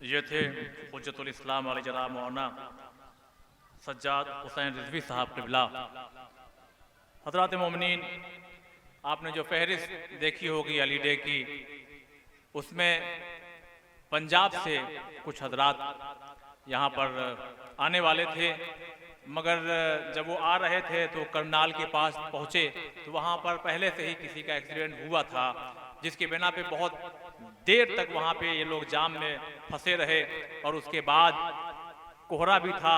ये थे हुज्जतुल इस्लाम वाले जनाब मौलाना सज्जाद हुसैन रिजवी साहब क़िबला। हज़रात मोमिनीन, आपने जो फहरिस्त देखी होगी अली डे की, उसमें पंजाब से कुछ हजरात यहाँ पर आने वाले थे, मगर जब वो आ रहे थे तो करनाल के पास पहुँचे तो वहाँ पर पहले से ही किसी का एक्सीडेंट हुआ था, जिसकी बिना पे बहुत देर तक वहाँ पे ये लोग जाम में फंसे रहे। और उसके बाद कोहरा भी था,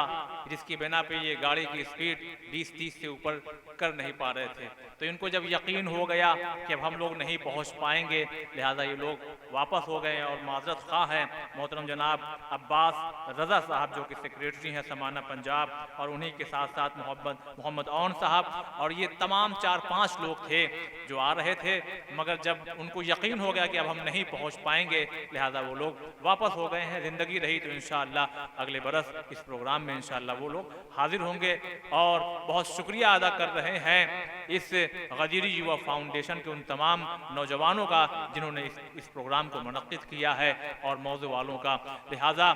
जिसकी बिना पे ये गाड़ी की स्पीड 20-30 से ऊपर कर नहीं पा रहे थे। तो इनको जब यकीन हो गया कि अब हम लोग नहीं पहुंच पाएंगे, लिहाजा ये लोग वापस हो गए और माजरत खा हैं मोहतरम जनाब अब्बास रज़ा साहब, जो कि सेक्रेटरी हैं समाना पंजाब, और उन्हीं के साथ साथ मोहम्मद औन साहब, और ये तमाम 4-5 लोग थे जो आ रहे थे। मगर जब उनको यकीन हो गया कि अब हम नहीं पहुँच पाएंगे, लिहाजा वो लोग वापस हो गए हैं। ज़िंदगी रही तो इंशाअल्लाह अगले बरस इस प्रोग्राम में इंशाअल्लाह वो लोग हाजिर होंगे। और बहुत शुक्रिया अदा कर रहे हैं इस गदीरी युवा फाउंडेशन के उन तमाम नौजवानों का जिन्होंने इस प्रोग्राम को मुनक्किद किया है और मौजू वालों का। लिहाजा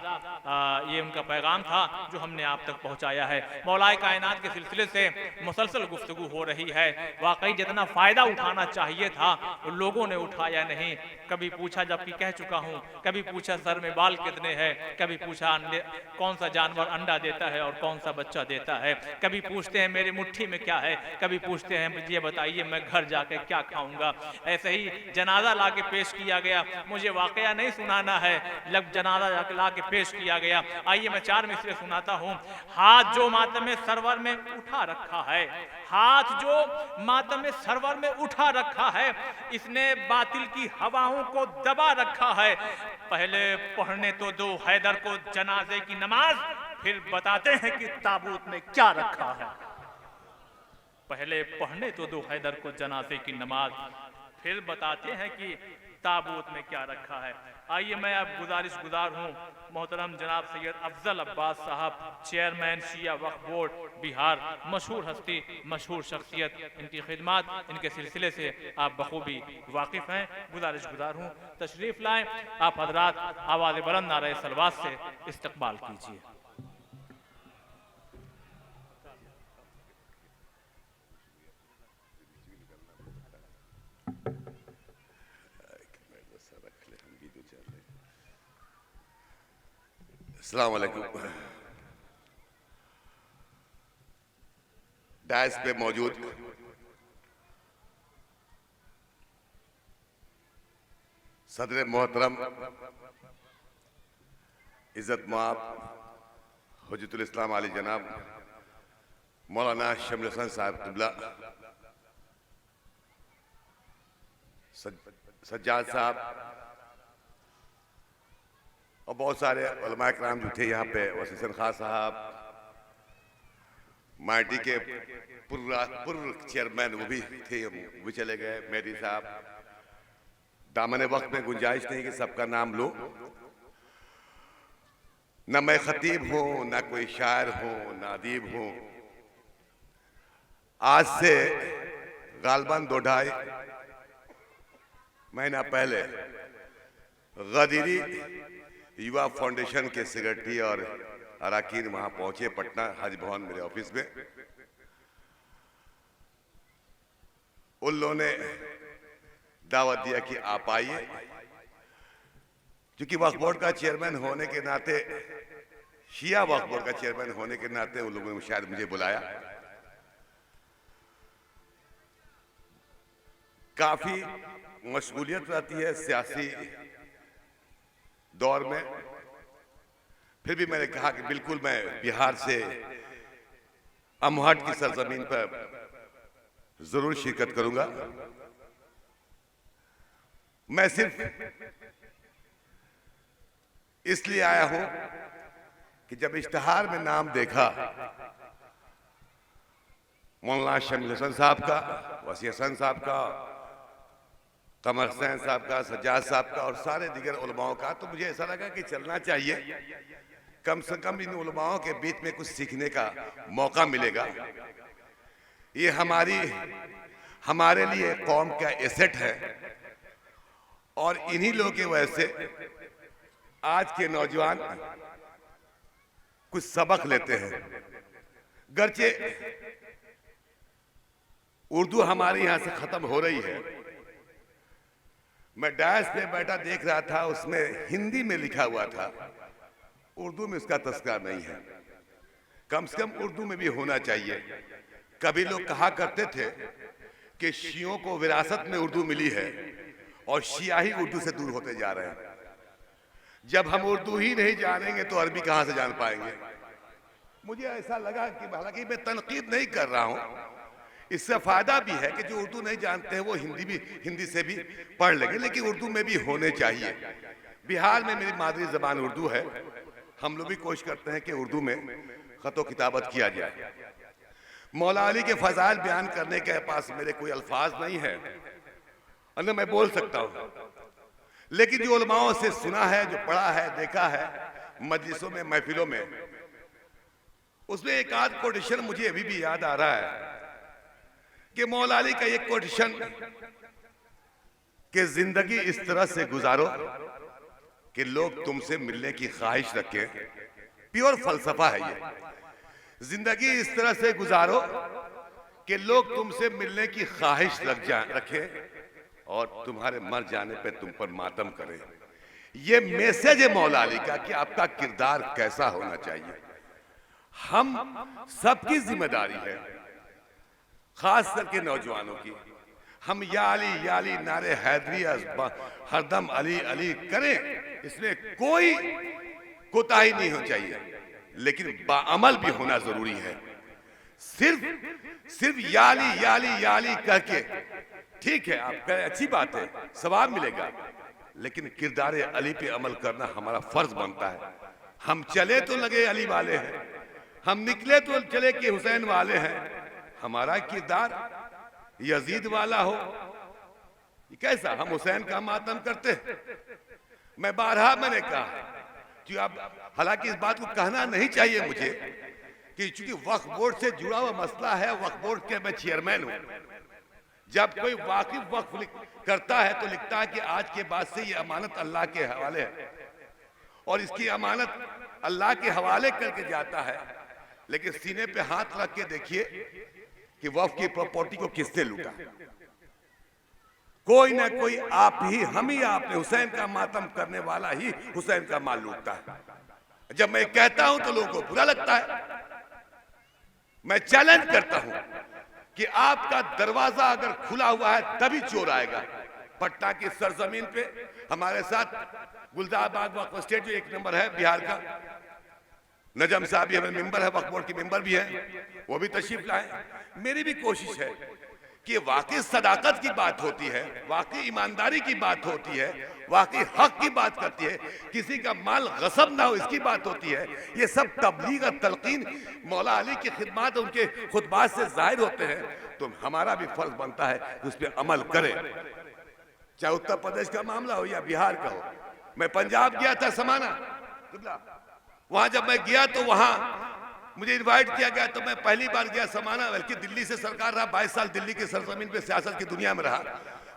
ये उनका पैगाम था जो हमने आप तक पहुँचाया है। मौलाए कायनात के सिलसिले से मुसलसल गुफ्तगू हो रही है। वाकई जितना फ़ायदा उठाना चाहिए था लोगों ने उठाया नहीं। कभी पूछा, जबकि कह चुका हूँ, कभी पूछा सर में बाल कितने हैं, कभी पूछा कौन सा जानवर अंडा देता है और कौन सा बच्चा देता है, कभी पूछते हैं मेरी मुट्ठी में क्या है, कभी पूछते हैं ये बताइए मैं घर जाके क्या खाऊंगा। ऐसे ही जनाजा ला के पेश किया गया। मुझे वाकया नहीं सुनाना है, लग जनाजा ला के पेश किया गया। आइए मैं 4 मिसरे सुनाता हूँ। हाथ जो मातम सरवर में उठा रखा है, हाथ जो मातम सरवर में उठा रखा है, इसने बातिल की हवाओं को दबा रखा है। पहले पढ़ने तो दो हैदर को जनाजे की नमाज, फिर बताते हैं कि ताबूत में क्या रखा है। पहले पढ़ने तो दो हैदर को जनाजे की नमाज, फिर बताते हैं कि ताबूत में क्या रखा है। आइए मैं अब गुजारिश गुजार हूँ मोहतरम जनाब सैयद अफजल अब्बास साहब, चेयरमैन शिया वक्फ बोर्ड बिहार, मशहूर हस्ती, मशहूर शख्सियत, इनकी खिदमत इनके सिलसिले से आप बखूबी वाकिफ़ हैं। गुजारिश गुजार हूँ तशरीफ़ लाएँ। आप हजरात आवाज़ बुलंद नारे सलवात से इस्तकबाल कीजिए। अस्सलाम वालेकुम। डायस पे मौजूद सदर मोहतरम इज्जत माब हुज्जतुल इस्लाम आली जनाब मौलाना शमल हसन साहब क़िबला, सज्जाद साहब और बहुत सारे उलमा इकराम जो थे यहाँ पे, वसी हसन खां साहब, माइटी के पूर्व चेयरमैन वो भी थे, वो भी चले गए, मेरी साहब। दामन वक्त में गुंजाइश नहीं कि सबका नाम लो। न मैं खतीब हूँ, न कोई शायर हूँ, न अदीब हूँ। आज से गालबन 2-2.5 महीना पहले गदीरी युवा फाउंडेशन के सेक्रेटरी और अराकीन वहां पहुंचे पटना हज भवन मेरे ऑफिस में। उन लोगों ने दावत दिया कि आप आइए। क्योंकि वक्फ बोर्ड का चेयरमैन होने के नाते, शिया वक्फ बोर्ड का चेयरमैन होने के नाते उन लोगों ने शायद मुझे बुलाया। काफी मशगूलियत रहती है सियासी दौर में, फिर भी मैंने कहा कि बिल्कुल मैं बिहार से अमहट की सरजमीन पर जरूर शिरकत करूंगा। मैं सिर्फ इसलिए आया हूं कि जब इश्तिहार में नाम देखा मौलाना शमील हसन साहब का, वसी हसन साहब का, कमर हुसैन साहब का, सज्जाद साहब का और सारे दीगर उलमाओं का, तो मुझे ऐसा लगा कि चलना चाहिए। कम से कम इन उलमाओं के बीच में कुछ सीखने का मौका मिलेगा। ये हमारे लिए कौम का एसेट है और इन्हीं लोगों की वजह से आज के नौजवान कुछ सबक लेते हैं। गर्चे उर्दू हमारे यहां से खत्म हो रही है। मैं डायस पे बैठा देख रहा था, उसमें हिंदी में लिखा हुआ था, उर्दू में उसका तस्करा नहीं है। कम से कम उर्दू में भी होना चाहिए। कभी लोग कहा करते थे कि शियों को विरासत में उर्दू मिली है और शिया ही उर्दू से दूर होते जा रहे हैं। जब हम उर्दू ही नहीं जानेंगे तो अरबी कहां से जान पाएंगे। मुझे ऐसा लगा कि हालांकि मैं तनकीद नहीं कर रहा हूं, इससे फायदा भी है कि जो उर्दू नहीं जानते हैं वो हिंदी से भी पढ़ लेंगे, लेकिन उर्दू में भी होने चाहिए। बिहार में मेरी मादरी जबान उर्दू है। हम लोग भी कोशिश करते हैं कि उर्दू में खतो किताबत किया जाए। मौला अली के फजाइल बयान करने के पास मेरे कोई अल्फाज नहीं है, और मैं बोल सकता हूं, लेकिन जो उलमाओं से सुना है, जो पढ़ा है, देखा है मजलिसों में, महफिलों में, उसमें एक आध कोटेशन मुझे अभी भी याद आ रहा है कि मौला अली का एक कोटेशन कि जिंदगी इस तरह से गुजारो कि लोग तुमसे मिलने की ख्वाहिश रखें। प्योर फलसफा है ये। जिंदगी इस तरह से गुजारो कि लोग तुमसे मिलने की ख्वाहिश रखें और तुम्हारे मर जाने पे तुम पर मातम करें। ये मैसेज है मौला अली का कि आपका किरदार कैसा होना चाहिए। हम सबकी जिम्मेदारी है, खास करके नौजवानों की। हम या अली नारे हैदरिया हरदम अली अली करें, इसमें कोई कोताही नहीं होनी चाहिए, लेकिन बाअमल भी होना जरूरी है। सिर्फ या अली कह के ठीक है, आप कहें अच्छी बात है, सवाब मिलेगा, लेकिन किरदार अली पे अमल करना हमारा फर्ज बनता है। हम चले तो लगे अली वाले हैं, हम निकले तो चले कि हुसैन वाले हैं। हमारा किरदार यजीद वाला हो, कैसा? हम हुसैन का मातम करते हैं। मैं बारहा मैंने कहा कि अब हालांकि इस बात को कहना नहीं चाहिए मुझे कि चूंकि वक्फ बोर्ड से जुड़ा हुआ मसला है, वक्फ बोर्ड के मैं चेयरमैन हूं। जब कोई वाकिफ वक्फ करता है तो लिखता है कि आज के बाद से ये अमानत अल्लाह के हवाले है, और इसकी अमानत अल्लाह के हवाले करके जाता है। लेकिन सीने पे हाथ रख के देखिए कि वक्फ की प्रॉपर्टी को किसने लूटा? कोई ना कोई, आप ही, हम ही, आपने हुसैन का मातम करने वाला ही हुसैन का माल लूटता है। जब मैं कहता हूं तो लोगों को बुरा लगता है। मैं चैलेंज करता हूं कि आपका दरवाजा अगर खुला हुआ है तभी चोर आएगा। पटना की सरजमीन पे हमारे साथ गुलजारबाग वक्फ स्टेट जो 1 नंबर है बिहार का, नजम साहब भी हमें मेंबर है, वक्फ बोर्ड के मेंबर भी हैं, वो भी तशरीफ लाए। मेरी भी कोशिश है कि वाकई सदाकत की बात होती है, वाकई ईमानदारी की बात होती है, वाकई हक की बात करती है, किसी का माल गसब ना हो इसकी बात होती है। ये सब तबलीग और तलकीन मौला अली की खिदमत, उनके खुतबात से जाहिर होते हैं। तो हमारा भी फर्ज बनता है कि उस पर अमल करें, चाहे उत्तर प्रदेश का मामला हो या बिहार का हो। मैं पंजाब गया था, समाना, वहां जब मैं गया तो वहां मुझे इनवाइट किया गया, तो मैं पहली बार गया समाना, बल्कि दिल्ली से सरकार रहा, 22 साल दिल्ली की सरजमीन पे सियासत की दुनिया में रहा।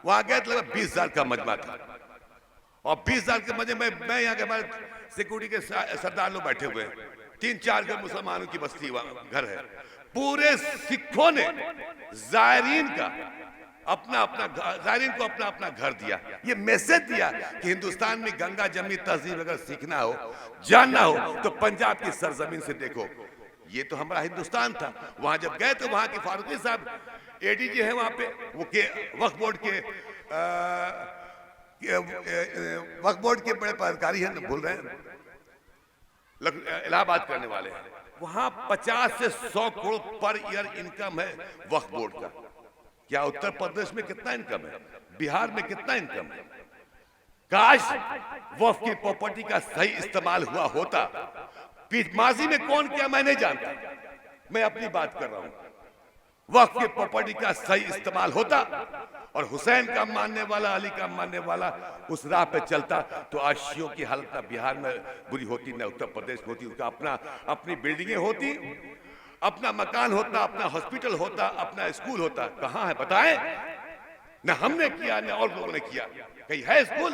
वहां गया तो लगभग 20,000 का मजमा था, और 20,000 के मजे में मैं यहाँ के हमारे सिक्योरिटी के सरदार लोग बैठे हुए हैं। 3-4 घर मुसलमानों की बस्ती घर है। पूरे सिखों ने जायरीन को अपना अपना घर दिया। ये मैसेज दिया कि हिंदुस्तान में गंगा जमनी तहजीब अगर सीखना हो, जानना हो, तो पंजाब की सरजमीन से देखो। ये तो हमारा हिंदुस्तान था। वहां जब गए तो वहां के फारूकी साहब एडीजी हैं वहां पे, वो के वक्फ बोर्ड के बड़े पदाधिकारी हैं, भूल रहे हैं, इलाहाबाद करने वाले हैं। वहां 50 से 100 करोड़ पर ईयर इनकम है वक्फ बोर्ड का। क्या उत्तर प्रदेश में कितना इनकम है? बिहार में कितना इनकम है? काश वक्फ की प्रॉपर्टी का सही इस्तेमाल हुआ होता। माजी में कौन किया मैं नहीं जानता, मैं अपनी बात कर रहा हूं। वक्फ की प्रॉपर्टी का सही इस्तेमाल होता और हुसैन का मानने वाला, अली का मानने वाला उस राह पे चलता, तो आज शियों की हालत ना बिहार में बुरी होती, न उत्तर प्रदेश में होती। उसका अपनी बिल्डिंगें होती, अपना मकान होता, अपना हॉस्पिटल होता, अपना स्कूल होता। कहां है बताएं? न हमने किया न और लोगों ने किया। कहीं है स्कूल?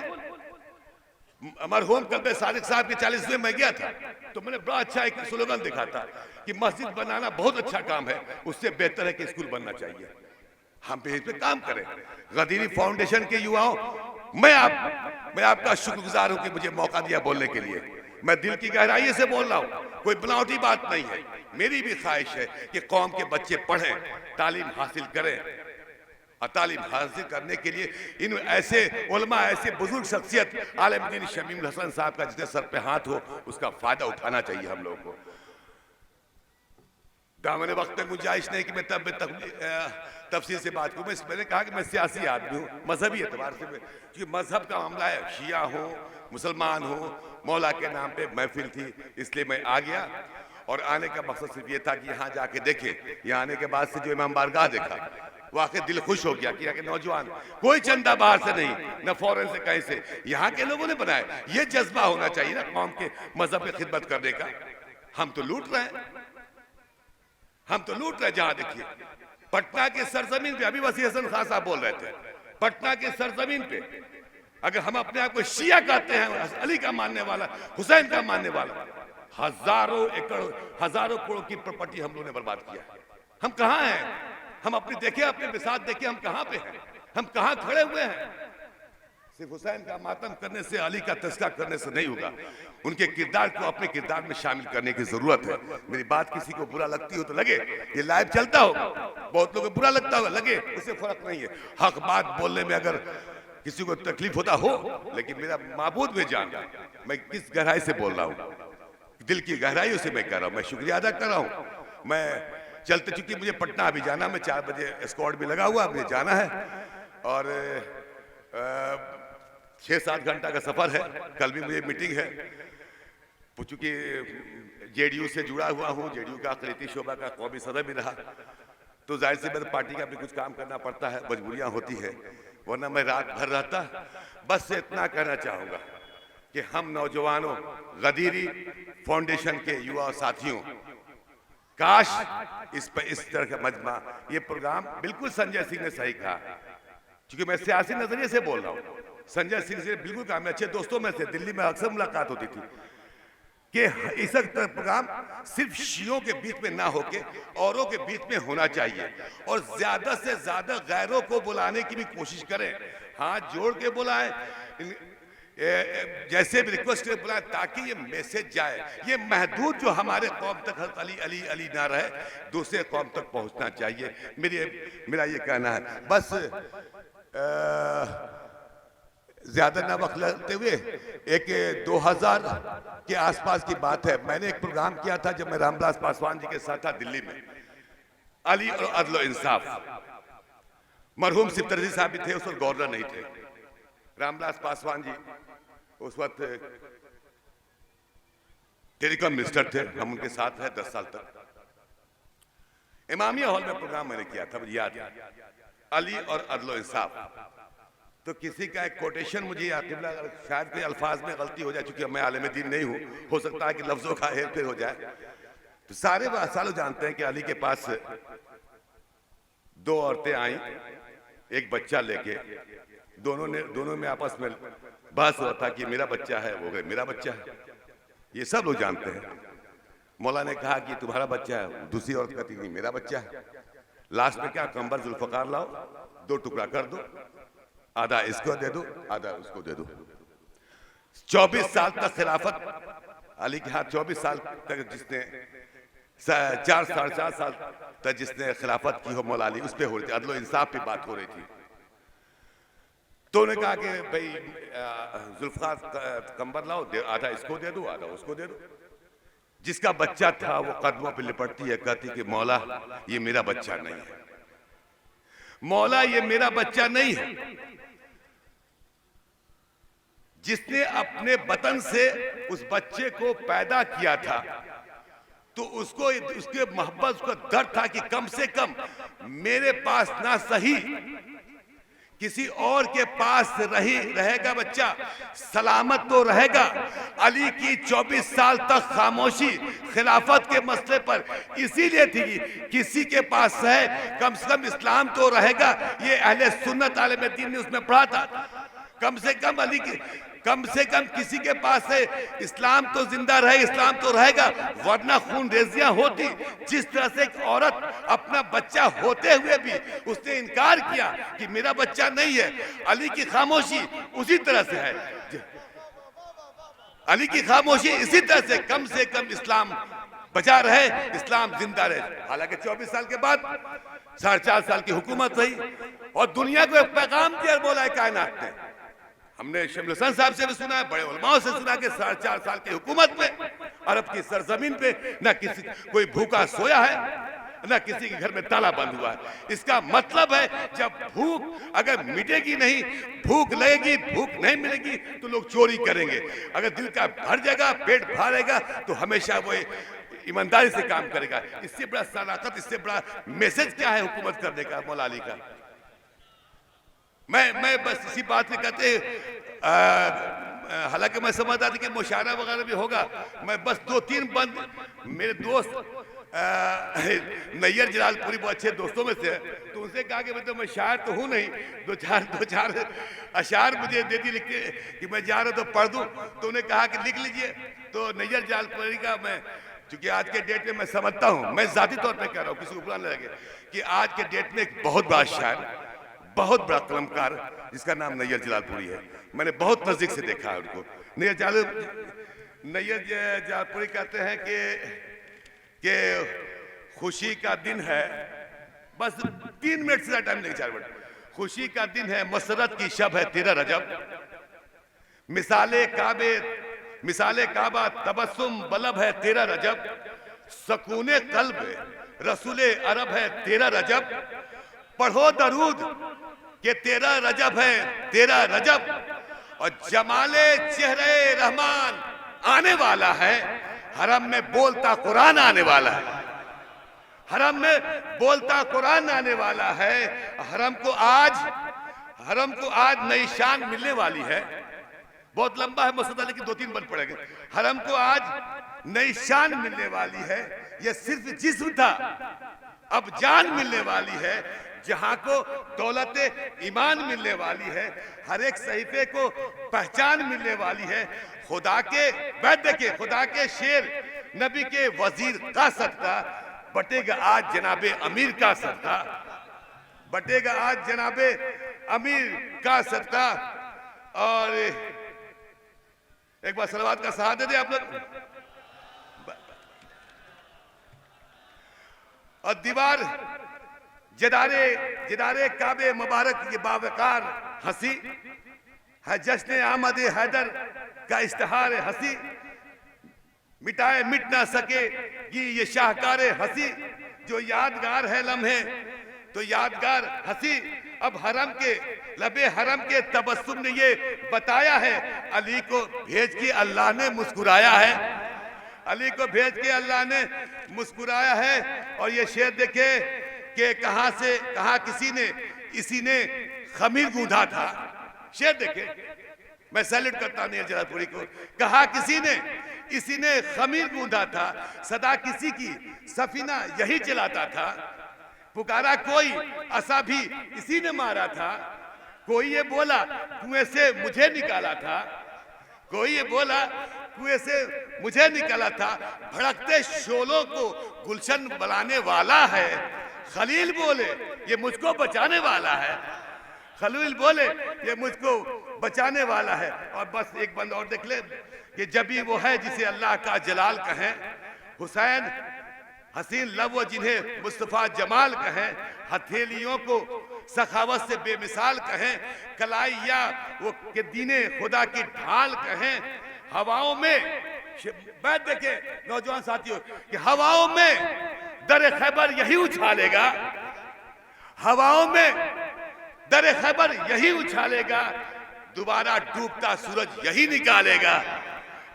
मरहूम कल्बे सादिक साहब के 40वें में गया था, तो मैंने बड़ा अच्छा एक स्लोगन देखा था कि मस्जिद बनाना बहुत अच्छा काम है, उससे बेहतर है कि स्कूल बनना चाहिए। हम पे इस पे काम करें। गदीरी फाउंडेशन के युवाओं, मैं आपका शुक्रगुजार हूं कि मुझे मौका दिया बोलने के लिए। मैं दिल की गहराई से बोल रहा हूं, कोई बनावटी बात नहीं है। मेरी भी ख्वाहिश है कि कौम के बच्चे पढ़ें, तालीम हासिल करें, और तालीम हासिल करने के लिए इन ऐसे उलमा, ऐसे बुजुर्ग शख्सियत आलिम दीन शमीम हसन साहब का जिसके सर पे हाथ हो, उसका फायदा उठाना चाहिए हम लोगों को। दामने वक्त में गुंजाइश नहीं कि मैं तफसील से बात करूं। मैंने कहा कि मैं सियासी आदमी हूं, मजहबी एतबार से, क्योंकि मजहब का मामला है, शिया हो, मुसलमान हो, मौला के नाम पे महफिल थी, इसलिए मैं आ गया। और आने का मकसद सिर्फ ये था कि यहाँ जाके देखे। यहाँ आने के बाद से जो इमाम बारगाह देखा, वाकई दिल खुश हो गया कि यहाँ के नौजवान, कोई चंदा बाहर से नहीं, न फौरन से कहीं से, यहाँ के लोगों ने बनाया। ये जज्बा होना चाहिए ना कौम के मजहब की खिदमत करने का। हम तो लूट रहे हैं, जहां देखिए पटना के सरजमीन पे, अभी वसी हसन खान साहब बोल रहे थे, पटना के सरजमीन पे अगर हम अपने आप को शिया कहते हैं, अली का मानने वाला, हुसैन का मानने वाला, हजारों एकड़, हजारों करोड़ की प्रॉपर्टी हम लोगों ने बर्बाद किया। हम कहाँ हैं? हम अपने देखे, अपने बिसात देखे, हम कहाँ पे हैं? हम कहाँ खड़े हुए हैं? सिर्फ हुसैन का मातम करने से, अली का तस्करा करने से नहीं होगा। उनके किरदार को अपने किरदार में शामिल करने की जरूरत है। मेरी बात किसी को बुरा लगती हो तो लगे, ये लाइव चलता हो, बहुत लोगों को बुरा लगता होगा, लगे, उससे फर्क नहीं है। हक बात बोलने में अगर किसी को तकलीफ होता हो, लेकिन मेरा माबूद में जान, मैं किस गहराई से बोल रहा हूँ, दिल की गहराइयों से मैं कह रहा हूँ, मैं शुक्रिया अदा कर रहा हूँ। मैं चलते, चूंकि मुझे पटना अभी जाना, मैं 4 बजे स्क्वाड भी लगा हुआ, मुझे जाना है, और 6-7 घंटा का सफर है। कल भी मुझे मीटिंग है, चूंकि जेडीयू से जुड़ा हुआ हूँ, जेडीयू का अक़लियती शोबा का कौमी सदर भी रहा, तो जाहिर सी बात पार्टी का भी कुछ काम करना पड़ता है, मजबूरियां होती है, वरना मैं रात भर रहता। बस से इतना कहना चाहूंगा कि हम नौजवानों, गदीरी फाउंडेशन के युवा साथियों, काश इस तरह का मजमा, ये प्रोग्राम, बिल्कुल संजय सिंह ने सही कहा, क्योंकि मैं सियासी नजरिए से बोल रहा हूँ। संजय सिंह से बिल्कुल कहा, मैं अच्छे दोस्तों में से, दिल्ली में अक्सर मुलाकात होती थी, कि इस प्रोग्राम सिर्फ शियों के बीच में ना होके औरों के बीच में होना चाहिए, और ज्यादा से ज्यादा गैरों को बुलाने की भी कोशिश करें, हाथ जोड़ के बुलाएं, जैसे भी रिक्वेस्ट करके बुलाएं, ताकि ये मैसेज जाए। ये महदूद जो हमारे कौम तक अली अली अली ना रहे, दूसरे कौम तक पहुंचना चाहिए। मेरा ये कहना है। बस ज्यादा ना वक्त लगते हुए, एक 2000 के आसपास की बात है, मैंने एक प्रोग्राम किया था जब मैं रामविलास पासवान जी के साथ था दिल्ली में, अली और अदल इंसाफ। मरहूम सिब्बतरजी साहब भी थे, उस वक्त गवर्नर नहीं थे। रामविलास पासवान जी उस वक्त टेलीकॉम मिनिस्टर थे, हम उनके साथ हैं 10 साल तक। इमामिया हॉल में प्रोग्राम मैंने किया था, मुझे याद है, अली और अदल इंसाफ। तो किसी का एक कोटेशन मुझे याद, शायद कोई अल्फाज में गलती हो जाए, चूंकि मैं आलिम दीन नहीं हूं, हो सकता है कि लफ्जों का हेर फेर हो जाए। तो सारे सालों जानते हैं कि अली के पास 2 औरतें आई, एक बच्चा लेके, दोनों में आपस में बहस हुआ था कि मेरा बच्चा है, वो गए मेरा बच्चा है, ये सब लोग जानते हैं। मौला ने कहा कि तुम्हारा बच्चा है, दूसरी औरत कहती नहीं मेरा बच्चा है। लास्ट में क्या, कंबर जुल्फकार लाओ, 2 टुकड़ा कर दो, आधा इसको दे दो, आधा उसको दे दो। 24 साल तक खिलाफत अली के हाथ, 24 साल तक जिसने 4-4.5 साल तक जिसने खिलाफत की हो मौला अली, उस पर हो रही थी, अदल इंसाफ पे बात हो रही थी। तो उन्होंने कहा कि भाई जुल्फकार कंबर लाओ, आधा इसको दे दो, आधा उसको दे दो। जिसका बच्चा था वो कदमों पे लिपटती है, कहती कि मौला ये मेरा बच्चा नहीं है, मौला ये मेरा बच्चा नहीं है। जिसने अपने वतन से उस बच्चे को पैदा किया था, तो उसको उसके मोहब्बत, उसका दर्द था कि कम से कम मेरे पास ना सही, किसी और के पास रहेगा बच्चा, सलामत तो रहेगा। अली की 24 साल तक खामोशी खिलाफत के मसले पर इसीलिए थी कि किसी के पास है, कम से कम इस्लाम तो रहेगा। ये अहले सुन्नत आलिम दीन ने उसमें पढ़ा था, कम से कम अली की कम से कम किसी के पास है इस्लाम तो जिंदा रहे, इस्लाम तो रहेगा, वरना खून रेजियां होती। जिस तरह से एक औरत अपना बच्चा होते हुए भी उसने इनकार किया कि मेरा बच्चा नहीं है, अली की खामोशी उसी तरह से है। अली की खामोशी इसी तरह से कम इस्लाम बचा रहे, इस्लाम जिंदा रहे। हालांकि 24 साल के बाद 4.5 साल की हुकूमत रही और दुनिया को एक पैगाम दिया, बोला है कायनात ने। हमने शम्स हसन साहब से भी सुना है, बड़े उलमाओं से सुना कि 4.5 साल की हुकूमत में अरब की सरजमीन पे न किसी कोई भूखा सोया है, न किसी के घर में ताला बंद हुआ है। इसका मतलब है जब भूख अगर मिटेगी नहीं, भूख लगेगी, भूख नहीं मिलेगी तो लोग चोरी करेंगे। अगर दिल का भर जाएगा, पेट भरेगा तो हमेशा वो ईमानदारी से काम करेगा। इससे बड़ा सदाकत, इससे बड़ा मैसेज क्या है हुकूमत करने का मौला अली का। मैं बस इसी बात पे कहते, हालांकि मैं समझता था कि मुशायरा वगैरह भी होगा। मैं बस 2-3 बंद, मेरे दोस्त नैयर जलालपुरी बहुत अच्छे दोस्तों में से, तो उनसे कहा कि मतलब मैं शायर तो हूँ नहीं, दो चार अशार मुझे दे दी लिख के कि मैं जा रहा तो पढ़ दूँ। तो उन्हें कहा कि लिख लीजिए। तो नैयर जलालपुरी का मैं, क्योंकि आज के डेट में मैं समझता हूँ, मैं जाती तौर पर कह रहा हूँ, किसी को बुरा न लगे, कि आज के डेट में एक बहुत बड़ा शायर, बहुत बड़ा कलमकार जिसका नाम नैयर जलालपुरी है। मैंने बहुत नजदीक से देखा है उनको। नैयर जलालपुरी कहते हैं कि खुशी का दिन है, बस 3 मिनट से टाइम नहीं, 4 मिनट। खुशी का दिन है, मसरत की शब है 13 रजब, मिसाले काबा तबस्सुम बलब है 13 रजब, सकूने कल्ब रसूले अरब है 13 रजब, पढ़ो दरूद के 13 रजब है 13 रजब, और जमाले चेहरे रहमान आने वाला है, हरम में बोलता कुरान आने वाला है, हरम में बोलता कुरान आने वाला है। हरम को आज नई शान मिलने वाली है। बहुत लंबा है मसला, लेकिन 2-3 बंद पड़ेंगे। हरम को आज नई शान मिलने वाली है, यह सिर्फ जिस्म था, अब जान मिलने वाली है। जहां को दौलत ईमान मिलने वाली है, हर एक सहीफे को पहचान मिलने वाली है। खुदा के वैद्य के, खुदा के शेर, नबी के वजीर का सदका बटेगा आज जनाबे अमीर का सदका, बटेगा आज जनाबे अमीर का सदका। और एक बार सलावत का साथ दे दे आप लोग। और दीवार जदारे काबे मुबारक ये बावकार हंसी है, जश्न आमद हैदर का इश्तिहार हंसी, मिटाए मिट ना सके ये शाहकार हंसी, जो यादगार है लम्हे तो यादगार हंसी। अब हरम के लबे हरम के तबस्सुम ने ये बताया है, अली को भेज के अल्लाह ने मुस्कुराया है, अली को भेज के अल्लाह ने मुस्कुराया है। और ये शेर देखे कि कहा इसी ने खमीर गूंधा था। शेर देखे, मैं सैल्यूट करता हूं जलालपुरी को। कहा इसी ने खमीर गूंधा था, सदा किसी की सफीना यही चलाता था, पुकारा कोई असा भी इसी ने मारा था, कोई ये बोला कुएं से मुझे निकाला था, कोई ये बोला कुएं से मुझे निकाला था, भड़कते शोलों को गुलशन बनाने वाला है, खलील बोले ये मुझको बचाने वाला है, खलील बोले ये मुझको बचाने वाला है। और बस एक बंद और देख ले कि जबी वो है जिसे अल्लाह का जलाल कहें, हुसैन हसीन लब वो जिन्हें मुस्तफ़ा जमाल कहें, हथेलियों को सखावत से बेमिसाल कहें, कलाइया वो के दीने खुदा की ढाल कहें, हवाओं में बैठ देखे नौजवान साथियों कि हवाओं में दर खैबर यही उछालेगा, हवाओं में दर खैबर यही उछालेगा, दोबारा डूबता सूरज यही निकालेगा,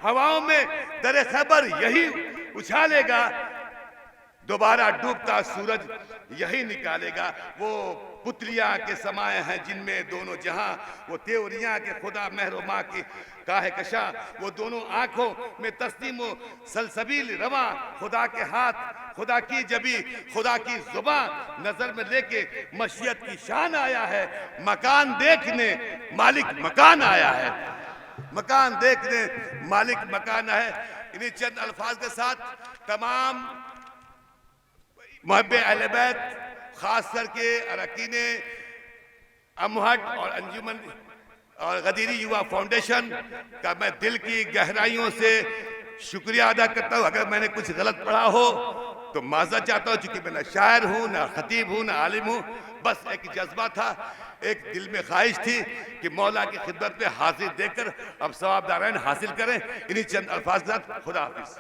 हवाओं में दर खैबर यही उछालेगा, दोबारा डूबता सूरज यही निकालेगा। वो पुतलियां के समाये हैं जिनमें दोनों जहां, वो तेवरियां के खुदा महरुमा की काहे कशा, वो दोनों आंखों में तस्लीम सलसबील रवा, खुदा के हाथ खुदा की जबी खुदा की जुबां, नजर में लेके मशीयत की शान आया है, मकान देखने मालिक मकान आया है, मकान देख ले मालिक मकान है। इन्हीं चंद अल्फाज के साथ तमाम मुहब्बे अहले बैत, खास करके अरकान अमहट और अंजुमन और गदीरी युवा फाउंडेशन का मैं दिल की गहराइयों से शुक्रिया अदा करता हूँ। अगर मैंने कुछ गलत पढ़ा हो तो माज़रत चाहता हूँ, चूंकि मैं ना शायर हूँ, ना खतीब हूँ, ना आलिम हूँ। बस एक जज्बा था, एक दिल में ख्वाहिश थी कि मौला की खिदमत में हाजिर देकर अब सवाब दारैन हासिल करें। इन्हीं चंद अल्फाज के साथ खुदा हाफिज।